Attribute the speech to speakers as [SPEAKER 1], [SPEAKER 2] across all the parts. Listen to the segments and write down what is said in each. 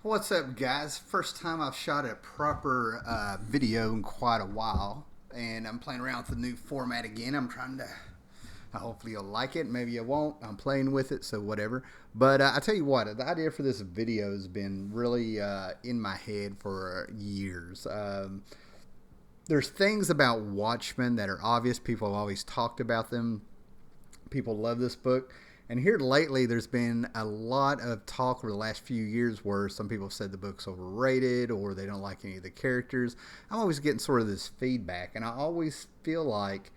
[SPEAKER 1] What's up, guys? First time I've shot a proper video in quite a while, and I'm playing around with the new format again. I'm trying to. Hopefully, you'll like it. Maybe you won't. I'm playing with it, so whatever. But I tell you what, the idea for this video has been really in my head for years. There's things about Watchmen that are obvious. People have always talked about them. People love this book. And here lately, there's been a lot of talk over the last few years where some people have said the book's overrated or they don't like any of the characters. I'm always getting sort of this feedback, and I always feel like,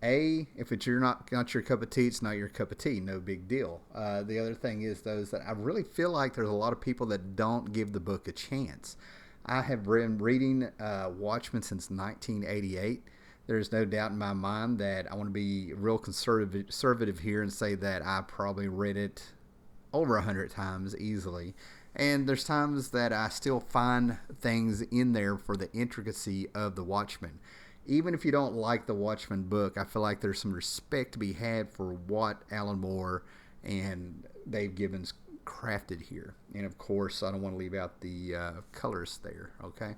[SPEAKER 1] if it's not your cup of tea, it's not your cup of tea. No big deal. The other thing is, though, is that I really feel like there's a lot of people that don't give the book a chance. I have been reading Watchmen since 1988. There's no doubt in my mind that I want to be real conservative here and say that I probably read it over 100 times easily. And there's times that I still find things in there for the intricacy of the Watchmen. Even if you don't like the Watchmen book, I feel like there's some respect to be had for what Alan Moore and Dave Gibbons crafted here. And of course, I don't want to leave out the colorist there, okay?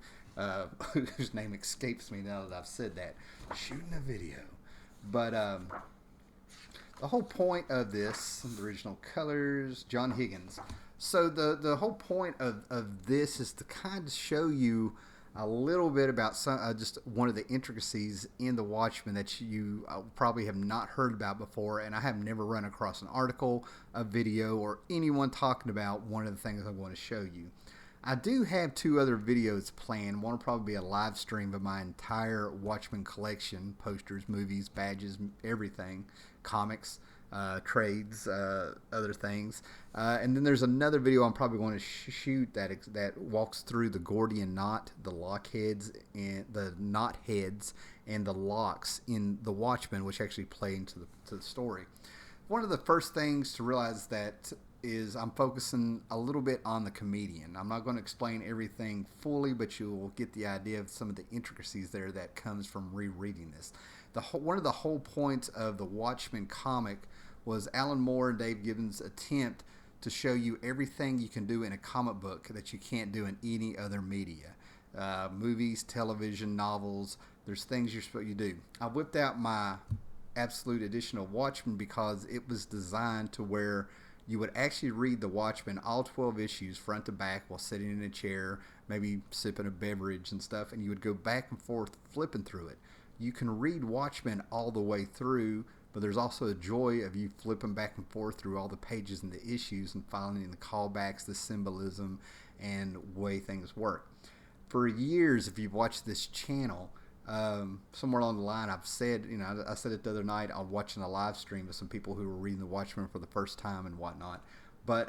[SPEAKER 1] Whose name escapes me now that I've said that. Shooting a video. But the whole point of this, the original colors, John Higgins. So the whole point of this is to kind of show you a little bit about just one of the intricacies in the Watchmen that you probably have not heard about before, and I have never run across an article, a video, or anyone talking about one of the things I'm going to show you. I do have two other videos planned. One will probably be a live stream of my entire Watchmen collection, posters, movies, badges, everything, comics, trades, other things. And then there's another video I'm probably going to shoot that walks through the Gordian knot, the lock heads, and the knot heads, and the locks in the Watchmen, which actually play into the story. One of the first things to realize that is I'm focusing a little bit on the comedian. I'm not going to explain everything fully, but you'll get the idea of some of the intricacies there that comes from rereading this. One of the whole points of the Watchmen comic was Alan Moore and Dave Gibbons' attempt to show you everything you can do in a comic book that you can't do in any other media. Movies, television, novels, there's things you're supposed to do. I whipped out my absolute edition of Watchmen because it was designed to where you would actually read the Watchmen, all 12 issues, front to back, while sitting in a chair, maybe sipping a beverage and stuff, and you would go back and forth flipping through it. You can read Watchmen all the way through, but there's also a joy of you flipping back and forth through all the pages and the issues and finding the callbacks, the symbolism, and way things work. For years, if you've watched this channel, somewhere along the line I've said, I said it the other night on watching a live stream of some people who were reading the Watchmen for the first time and whatnot, but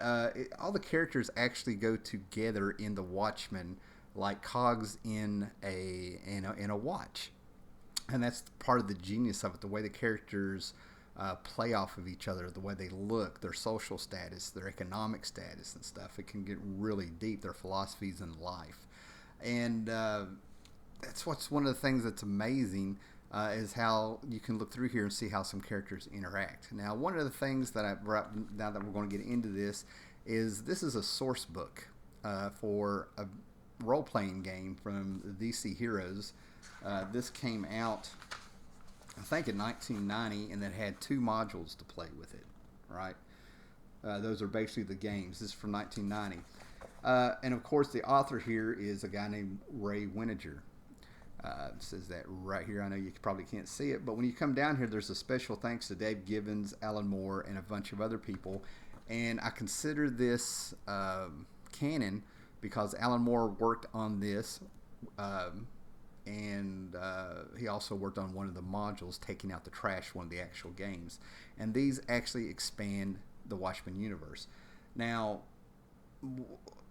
[SPEAKER 1] all the characters actually go together in the Watchmen like cogs in a watch, and that's part of the genius of it, the way the characters play off of each other, the way they look, their social status, their economic status and stuff. It can get really deep, their philosophies in life. And that's what's one of the things that's amazing is how you can look through here and see how some characters interact. Now, one of the things that now that we're going to get into this is a source book for a role-playing game from the DC Heroes. This came out, I think, in 1990, and it had 2 modules to play with it, right? Those are basically the games. This is from 1990. And, of course, the author here is a guy named Ray Winninger. It says that right here. I know you probably can't see it, but when you come down here, there's a special thanks to Dave Gibbons, Alan Moore, and a bunch of other people. And I consider this canon because Alan Moore worked on this, and he also worked on one of the modules, taking out the trash, one of the actual games. And these actually expand the Watchmen universe. Now,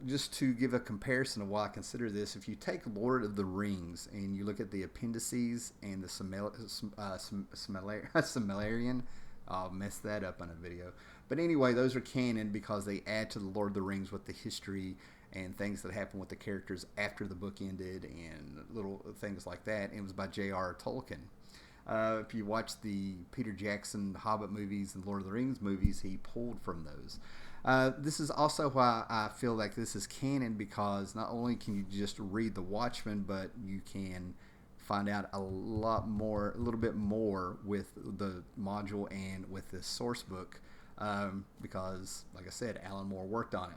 [SPEAKER 1] just to give a comparison of why I consider this, if you take Lord of the Rings and you look at the appendices and the Silmarillion, I'll mess that up on a video. But anyway, those are canon because they add to the Lord of the Rings with the history and things that happened with the characters after the book ended and little things like that. And it was by J.R. Tolkien. If you watch the Peter Jackson Hobbit movies and Lord of the Rings movies, he pulled from those. This is also why I feel like this is canon, because not only can you just read the Watchmen, but you can find out a little bit more with the module and with this source book, because, like I said, Alan Moore worked on it.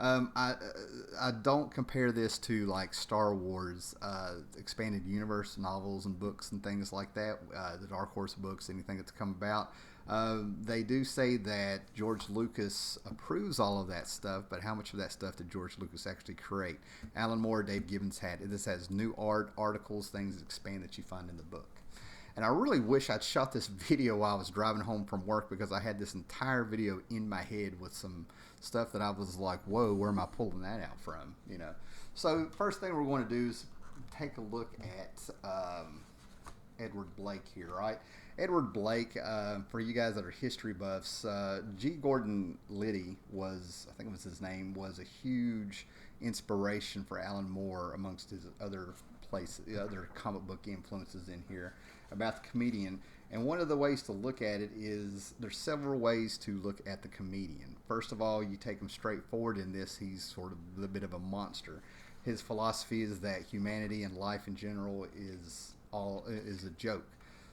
[SPEAKER 1] I don't compare this to like Star Wars expanded universe novels and books and things like that, the Dark Horse books, anything that's come about. They do say that George Lucas approves all of that stuff, but how much of that stuff did George Lucas actually create? Alan Moore, Dave Gibbons had. This has new art, articles, things that expand that you find in the book. And I really wish I'd shot this video while I was driving home from work, because I had this entire video in my head with some stuff that I was like, whoa, where am I pulling that out from? So first thing we're going to do is take a look at Edward Blake here, right? Edward Blake, for you guys that are history buffs, G. Gordon Liddy I think it was his name, was a huge inspiration for Alan Moore amongst his other comic book influences in here about the comedian. And one of the ways to look at it is there's several ways to look at the comedian. First of all, you take him straight forward in this. He's sort of a bit of a monster. His philosophy is that humanity and life in general is a joke.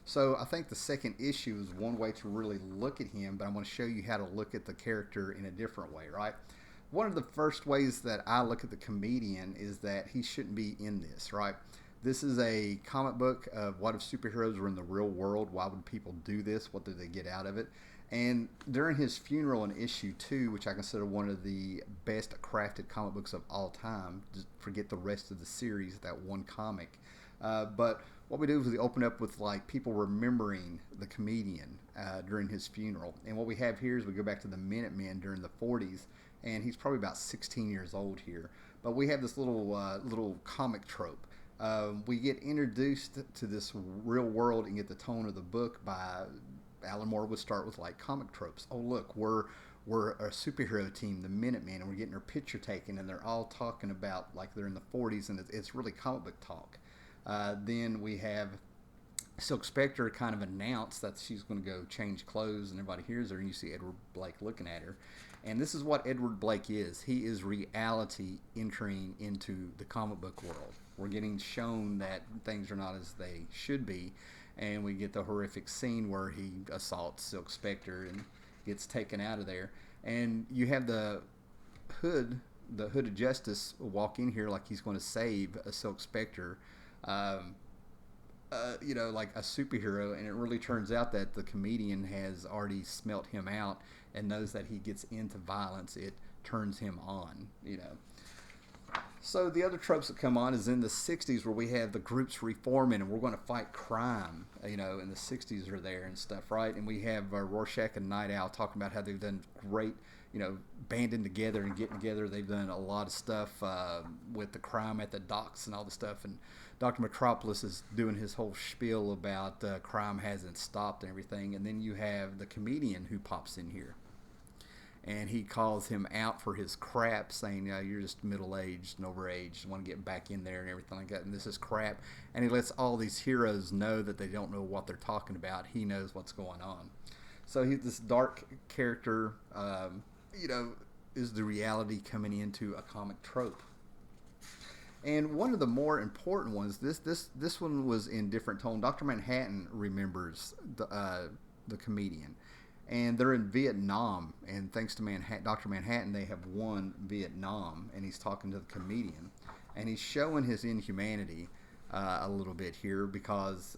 [SPEAKER 1] So I think the second issue is one way to really look at him, but I'm going to show you how to look at the character in a different way, right? One of the first ways that I look at the comedian is that he shouldn't be in this, right? This is a comic book of what if superheroes were in the real world? Why would people do this? What do they get out of it? And during his funeral in issue 2, which I consider one of the best crafted comic books of all time, just forget the rest of the series, that one comic. But what we do is we open up with like people remembering the comedian during his funeral. And what we have here is we go back to the Minutemen during the 40s, and he's probably about 16 years old here. But we have this little comic trope. We get introduced to this real world and get the tone of the book by Alan Moore would start with like comic tropes. Oh, look, we're a superhero team, the Minutemen, and we're getting our picture taken, and they're all talking about like they're in the 40s, and it's really comic book talk. Then we have Silk Spectre kind of announce that she's going to go change clothes, and everybody hears her, and you see Edward Blake looking at her. And this is what Edward Blake is. He is reality entering into the comic book world. We're getting shown that things are not as they should be, and we get the horrific scene where he assaults Silk Spectre and gets taken out of there. And you have the Hood of Justice, walk in here like he's going to save a Silk Spectre, like a superhero, and it really turns out that the comedian has already smelt him out and knows that he gets into violence, it turns him on, So the other tropes that come on is in the 60s, where we have the groups reforming and we're going to fight crime, and the 60s are there and stuff, right? And we have Rorschach and Night Owl talking about how they've done great, banding together and getting together. They've done a lot of stuff with the crime at the docks and all the stuff, and Dr. Metropolis is doing his whole spiel about crime hasn't stopped and everything. And then you have the comedian who pops in here, and he calls him out for his crap, saying, you're just middle-aged and overaged, want to get back in there and everything like that, and this is crap. And he lets all these heroes know that they don't know what they're talking about. He knows what's going on. So he's this dark character, is the reality coming into a comic trope. And one of the more important ones, this one was in different tone. Dr. Manhattan remembers the comedian. And they're in Vietnam, and thanks to Dr. Manhattan, they have won Vietnam, and he's talking to the comedian. And he's showing his inhumanity a little bit here, because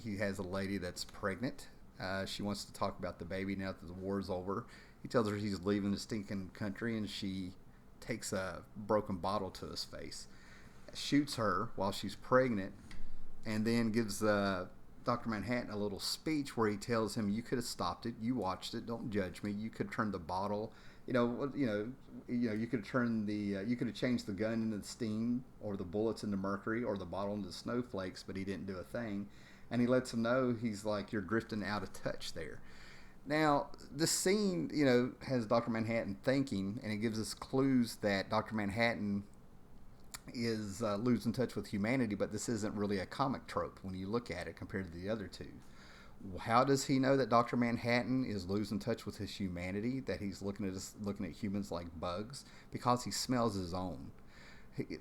[SPEAKER 1] he has a lady that's pregnant. She wants to talk about the baby now that the war's over. He tells her he's leaving the stinking country, and she takes a broken bottle to his face, shoots her while she's pregnant, and then gives Dr. Manhattan a little speech where he tells him, you could have stopped it, you watched it, don't judge me, you could have turned the bottle, you could have turned you could have changed the gun into the steam, or the bullets into mercury, or the bottle into snowflakes, but he didn't do a thing. And he lets him know, he's like, you're drifting out of touch there. Now, this scene, has Dr. Manhattan thinking, and it gives us clues that Dr. Manhattan is losing touch with humanity, but this isn't really a comic trope when you look at it compared to the other two. How does he know that Dr. Manhattan is losing touch with his humanity, that he's looking at humans like bugs? Because he smells his own.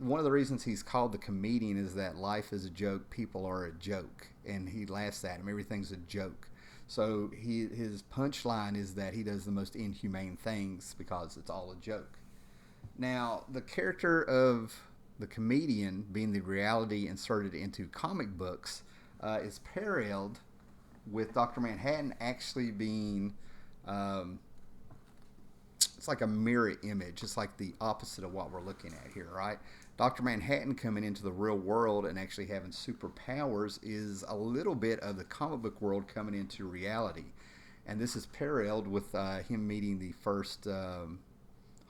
[SPEAKER 1] One of the reasons he's called the comedian is that life is a joke, people are a joke, and he laughs at him. Everything's a joke. So his punchline is that he does the most inhumane things because it's all a joke. Now, the character of the comedian being the reality inserted into comic books is paralleled with Dr. Manhattan actually being um, it's like a mirror image. It's like the opposite of what we're looking at here, right? Dr. Manhattan coming into the real world and actually having superpowers is a little bit of the comic book world coming into reality. And this is paralleled with him meeting the first Night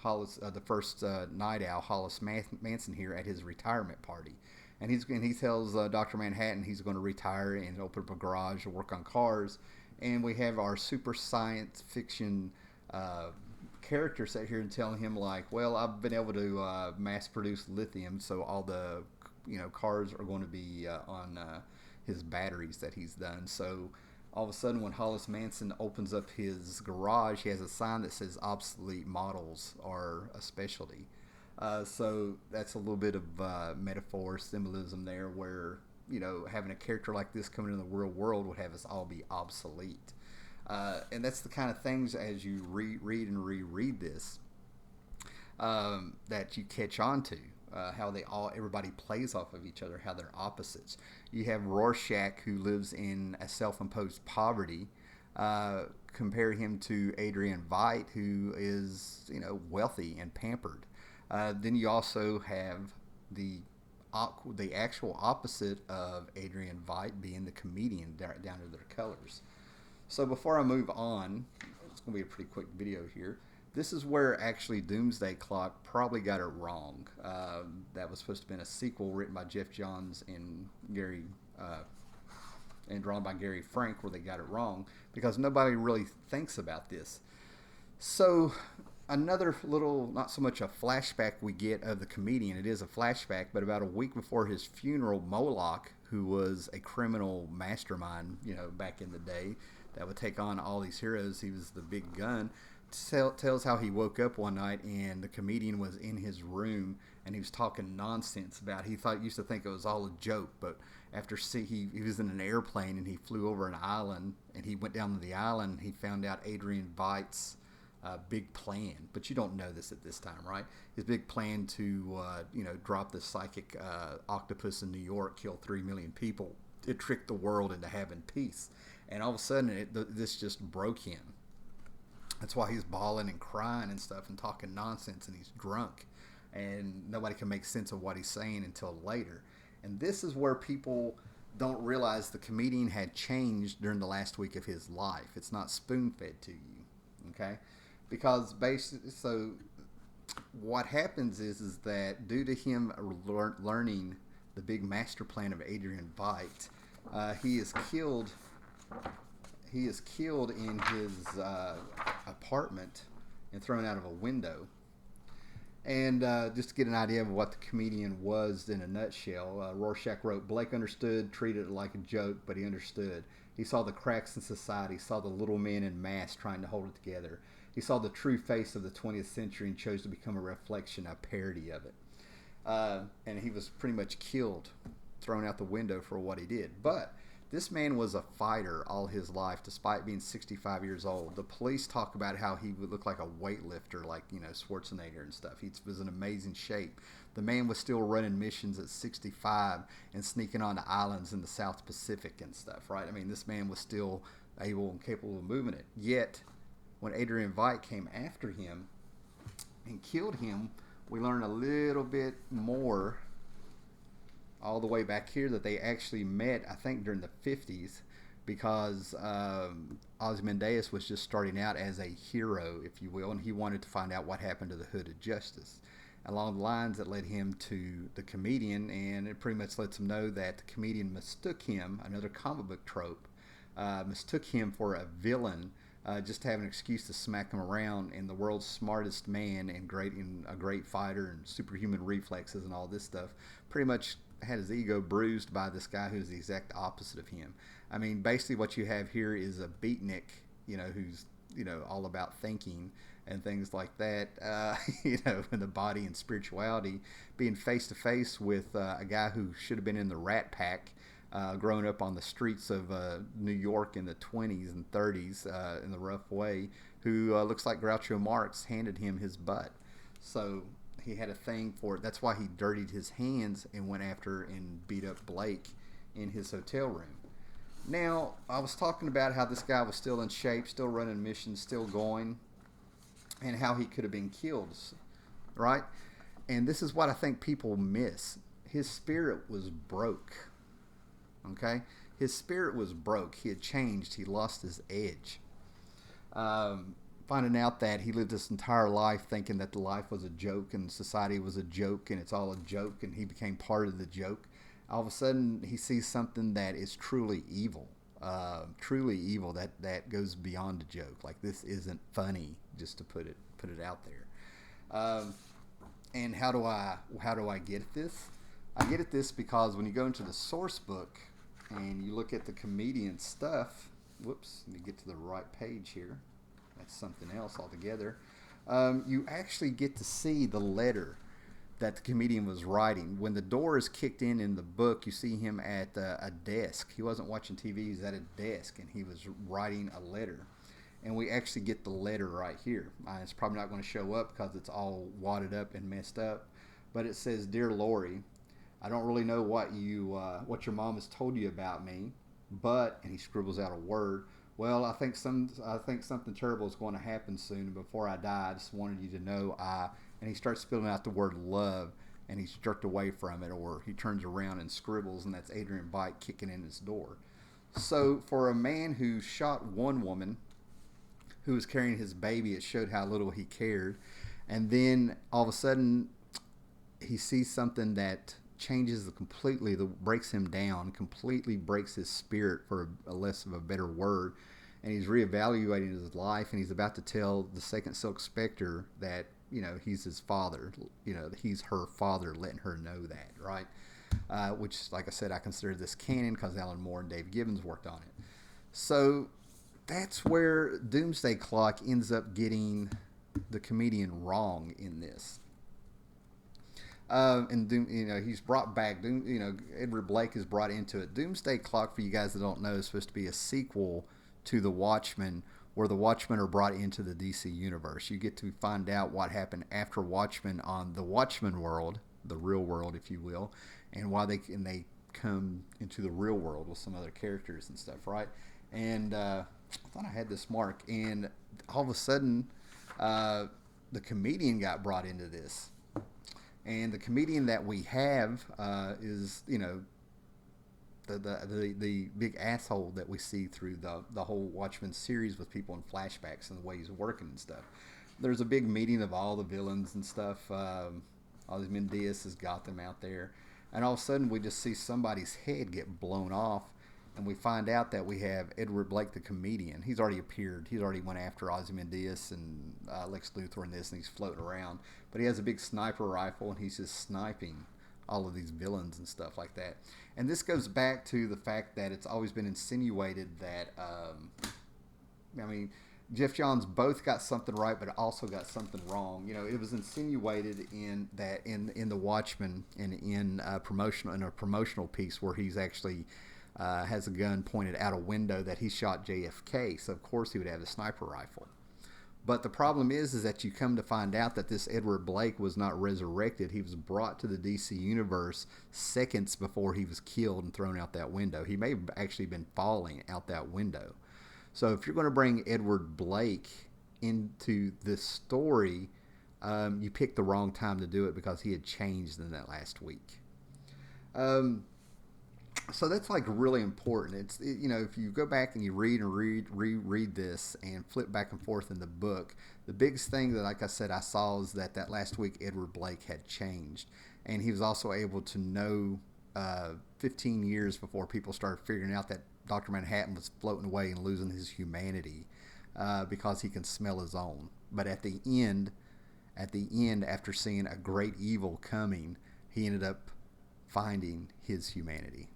[SPEAKER 1] Owl, Hollis Manson, here at his retirement party. And he tells Dr. Manhattan he's going to retire and open up a garage and work on cars. And we have our super science fiction character sit here and telling him like, well, I've been able to mass produce lithium, so all the cars are going to be on his batteries that he's done. So all of a sudden, when Hollis Manson opens up his garage, he has a sign that says obsolete models are a specialty. So that's a little bit of metaphor, symbolism there, where having a character like this coming into the real world would have us all be obsolete. And that's the kind of things as you read and reread this that you catch on to. How everybody plays off of each other, how they're opposites. You have Rorschach, who lives in a self-imposed poverty. Compare him to Adrian Veidt, who is wealthy and pampered. Then you also have the actual opposite of Adrian Veidt being the comedian down to their colors. So before I move on, it's going to be a pretty quick video here. This is where actually Doomsday Clock probably got it wrong. That was supposed to have been a sequel written by Jeff Johns and drawn by Gary Frank, where they got it wrong because nobody really thinks about this. So another little, not so much a flashback we get of the comedian. It is a flashback, but about a week before his funeral, Moloch, who was a criminal mastermind, back in the day, that would take on all these heroes. He was the big gun. Tells how he woke up one night and the comedian was in his room and he was talking nonsense about. Used to think it was all a joke, but after he was in an airplane and he flew over an island and he went down to the island. He found out Adrian Veidt's big plan, but you don't know this at this time, right? His big plan to drop the psychic octopus in New York, kill 3 million people, to trick the world into having peace. And all of a sudden, this just broke him. That's why he's bawling and crying and stuff and talking nonsense, and he's drunk. And nobody can make sense of what he's saying until later. And this is where people don't realize the comedian had changed during the last week of his life. It's not spoon-fed to you, okay? Because so what happens is that due to him learning the big master plan of Adrian Veidt, he is killed. He is killed in his apartment and thrown out of a window. And just to get an idea of what the comedian was in a nutshell, Rorschach wrote, Blake understood, treated it like a joke, but he understood. He saw the cracks in society, saw the little men in mass trying to hold it together. He saw the true face of the 20th century and chose to become a reflection, a parody of it. And he was pretty much killed, thrown out the window for what he did. But this man was a fighter all his life, despite being 65 years old. The police talk about how he would look like a weightlifter, like Schwarzenegger and stuff. He was in amazing shape. The man was still running missions at 65 and sneaking onto islands in the South Pacific and stuff, right? I mean, this man was still able and capable of moving it. Yet, when Adrian Veidt came after him and killed him, we learn a little bit more all the way back here that they actually met, I think, during the 50s, because Ozymandias was just starting out as a hero, if you will, and he wanted to find out what happened to the Hood of Justice. Along the lines that led him to the comedian, and it pretty much lets him know that the comedian mistook him, another comic book trope, mistook him for a villain, just to have an excuse to smack him around, and the world's smartest man and a great fighter and superhuman reflexes and all this stuff pretty much had his ego bruised by this guy who's the exact opposite of him. I mean, basically what you have here is a beatnik, who's, all about thinking and things like that, in the body and spirituality, being face to face with a guy who should have been in the Rat Pack, growing up on the streets of New York in the 20s and 30s in the rough way, who looks like Groucho Marx handed him his butt. So he had a thing for it. That's why he dirtied his hands and went after and beat up Blake in his hotel room. Now, I was talking about how this guy was still in shape, still running missions, still going, and how he could have been killed, right? And this is what I think people miss. His spirit was broke, okay? His spirit was broke. He had changed. He lost his edge. Finding out that he lived his entire life thinking that the life was a joke and society was a joke and it's all a joke, and he became part of the joke. All of a sudden, he sees something that is truly evil, that goes beyond a joke. Like, this isn't funny, just to put it out there. And how do I get at this? I get at this because when you go into the source book and you look at the comedian stuff, whoops, let me get to the right page here. That's something else altogether. You actually get to see the letter that the comedian was writing. When the door is kicked in the book, you see him at a desk. He wasn't watching TV, he was at a desk, and he was writing a letter. And we actually get the letter right here. It's probably not going to show up because it's all wadded up and messed up. But it says, "Dear Lori, I don't really know what your mom has told you about me, but," and he scribbles out a word. "Well, I think something terrible is going to happen soon. And before I die, I just wanted you to know and he starts spelling out the word love, and he's jerked away from it, or he turns around and scribbles, and that's Adrian Bite kicking in his door. So for a man who shot one woman who was carrying his baby, it showed how little he cared. And then all of a sudden, he sees something that changes completely, that breaks him down, completely breaks his spirit, for a less of a better word. And he's reevaluating his life, and he's about to tell the second Silk Spectre that, he's his father, he's her father, letting her know that, right? Which, like I said, I consider this canon because Alan Moore and Dave Gibbons worked on it. So that's where Doomsday Clock ends up getting the comedian wrong in this. And he's brought back. Edward Blake is brought into it. Doomsday Clock, for you guys that don't know, is supposed to be a sequel to the Watchmen, where the Watchmen are brought into the DC universe. You get to find out what happened after Watchmen on the Watchmen world, the real world, if you will, and why they come into the real world with some other characters and stuff, right? And I thought I had this mark, and all of a sudden, the comedian got brought into this. And the comedian that we have is, the big asshole that we see through the whole Watchmen series, with people in flashbacks and the way he's working and stuff. There's a big meeting of all the villains and stuff. Ozymandias has got them out there. And all of a sudden, we just see somebody's head get blown off. And we find out that we have Edward Blake, the comedian. He's already appeared. He's already went after Ozymandias and Lex Luthor and this, and he's floating around. But he has a big sniper rifle, and he's just sniping all of these villains and stuff like that. And this goes back to the fact that it's always been insinuated that, Jeff Johns both got something right, but also got something wrong. It was insinuated in the Watchmen and in a promotional piece where he's actually has a gun pointed out a window that he shot JFK. So of course he would have a sniper rifle. But the problem is that you come to find out that this Edward Blake was not resurrected. He was brought to the DC universe seconds before he was killed and thrown out that window. He may have actually been falling out that window. So if you're going to bring Edward Blake into this story, you picked the wrong time to do it, because he had changed in that last week. So that's like really important. If you go back and you reread this and flip back and forth in the book, the biggest thing that, like I said, I saw is that last week Edward Blake had changed, and he was also able to know 15 years before people started figuring out that Dr. Manhattan was floating away and losing his humanity because he can smell his own. But at the end, after seeing a great evil coming, he ended up finding his humanity.